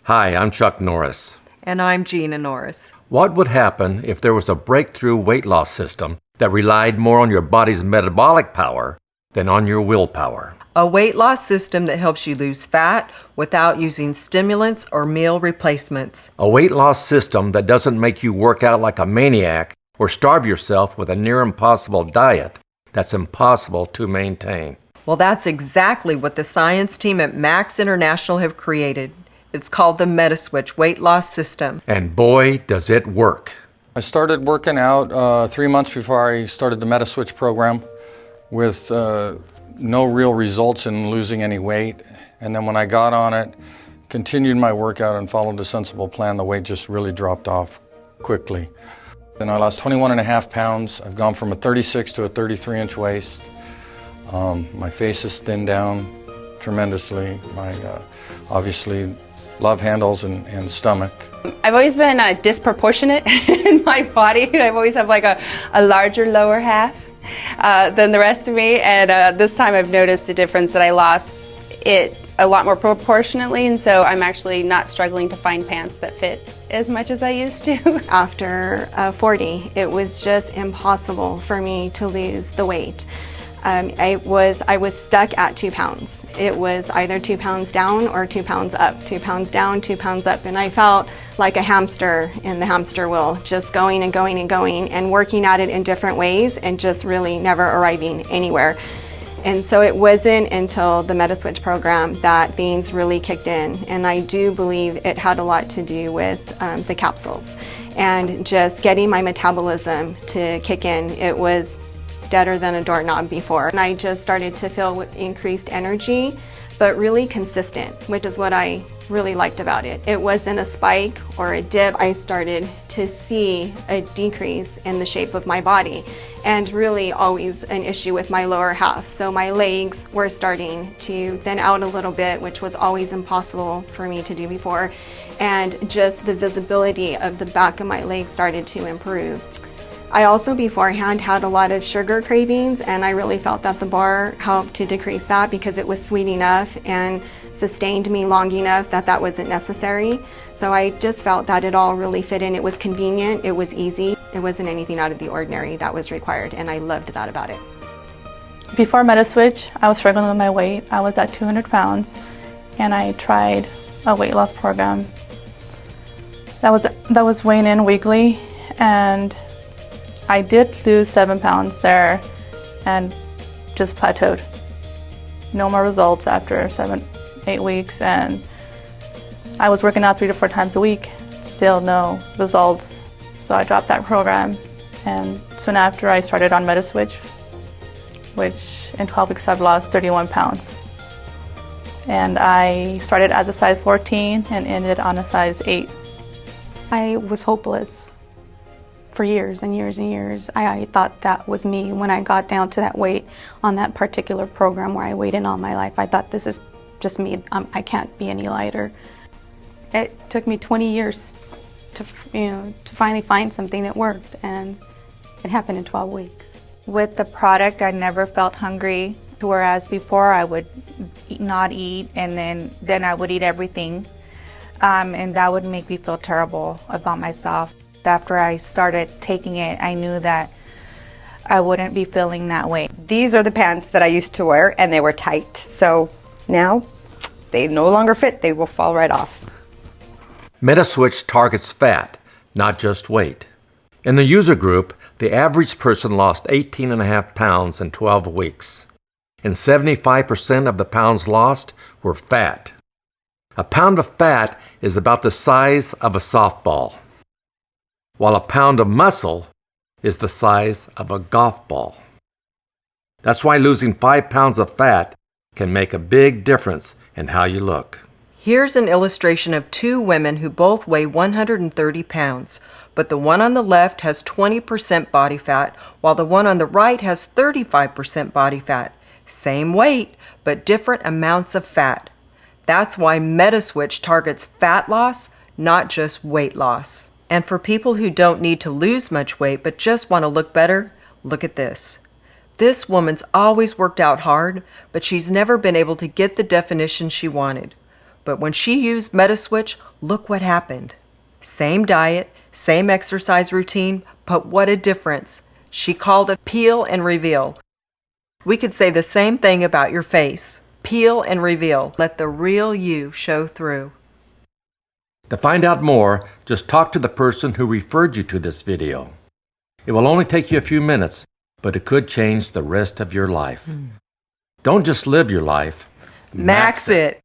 Hi, I'm Chuck Norris. And I'm Gina Norris. What would happen if there was a breakthrough weight loss system that relied more on your body's metabolic power than on your willpower? A weight loss system that helps you lose fat without using stimulants or meal replacements. A weight loss system that doesn't make you work out like a maniac or starve yourself with a near impossible diet that's impossible to maintain. Well, that's exactly what the science team at Max International have created. It's called the MetaSwitch weight loss system. And boy, does it work. I started working out 3 months before I started the MetaSwitch program with no real results in losing any weight. And then when I got on it, continued my workout and followed a sensible plan, the weight just really dropped off quickly. Then I lost 21.5 pounds. I've gone from a 36 to a 33-inch waist. My face is thinned down tremendously. My obviously love handles and stomach. I've always been disproportionate in my body. I've always had like a larger lower half than the rest of me, and this time I've noticed the difference that I lost it a lot more proportionately, and so I'm actually not struggling to find pants that fit as much as I used to. After 40, it was just impossible for me to lose the weight. I was stuck at 2 pounds. It was either 2 pounds down or 2 pounds up, 2 pounds down, 2 pounds up, and I felt like a hamster in the hamster wheel, just going and going and going and working at it in different ways and just really never arriving anywhere. And so it wasn't until the MetaSwitch program that things really kicked in, and I do believe it had a lot to do with the capsules and just getting my metabolism to kick in. It was deader than a doorknob before. And I just started to feel increased energy, but really consistent, which is what I really liked about it. It wasn't a spike or a dip. I started to see a decrease in the shape of my body, and really always an issue with my lower half. So my legs were starting to thin out a little bit, which was always impossible for me to do before. And just the visibility of the back of my legs started to improve. I also beforehand had a lot of sugar cravings, and I really felt that the bar helped to decrease that because it was sweet enough and sustained me long enough that that wasn't necessary. So I just felt that it all really fit in. It was convenient, it was easy, it wasn't anything out of the ordinary that was required, and I loved that about it. Before MetaSwitch, I was struggling with my weight. I was at 200 pounds, and I tried a weight loss program that was weighing in weekly, and I did lose 7 pounds there and just plateaued. No more results after 7-8 weeks, and I was working out 3 to 4 times a week, still no results. So I dropped that program, and soon after I started on MetaSwitch, which in 12 weeks I've lost 31 pounds. And I started as a size 14 and ended on a size 8. I was hopeless. For years and years and years. I thought that was me when I got down to that weight on that particular program where I weighed in all my life. I thought, this is just me. I can't be any lighter. It took me 20 years to finally find something that worked, and it happened in 12 weeks. With the product, I never felt hungry, whereas before I would not eat, and then I would eat everything, and that would make me feel terrible about myself. After I started taking it, I knew that I wouldn't be feeling that way. These are the pants that I used to wear, and they were tight. So now they no longer fit. They will fall right off. MetaSwitch targets fat, not just weight. In the user group, the average person lost 18.5 pounds in 12 weeks, and 75% of the pounds lost were fat. A pound of fat is about the size of a softball, while a pound of muscle is the size of a golf ball. That's why losing 5 pounds of fat can make a big difference in how you look. Here's an illustration of 2 women who both weigh 130 pounds, but the one on the left has 20% body fat, while the one on the right has 35% body fat. Same weight, but different amounts of fat. That's why MetaSwitch targets fat loss, not just weight loss. And for people who don't need to lose much weight but just want to look better, look at this. This woman's always worked out hard, but she's never been able to get the definition she wanted. But when she used MetaSwitch, look what happened. Same diet, same exercise routine, but what a difference. She called it peel and reveal. We could say the same thing about your face. Peel and reveal. Let the real you show through. To find out more, just talk to the person who referred you to this video. It will only take you a few minutes, but it could change the rest of your life. Don't just live your life, Max it.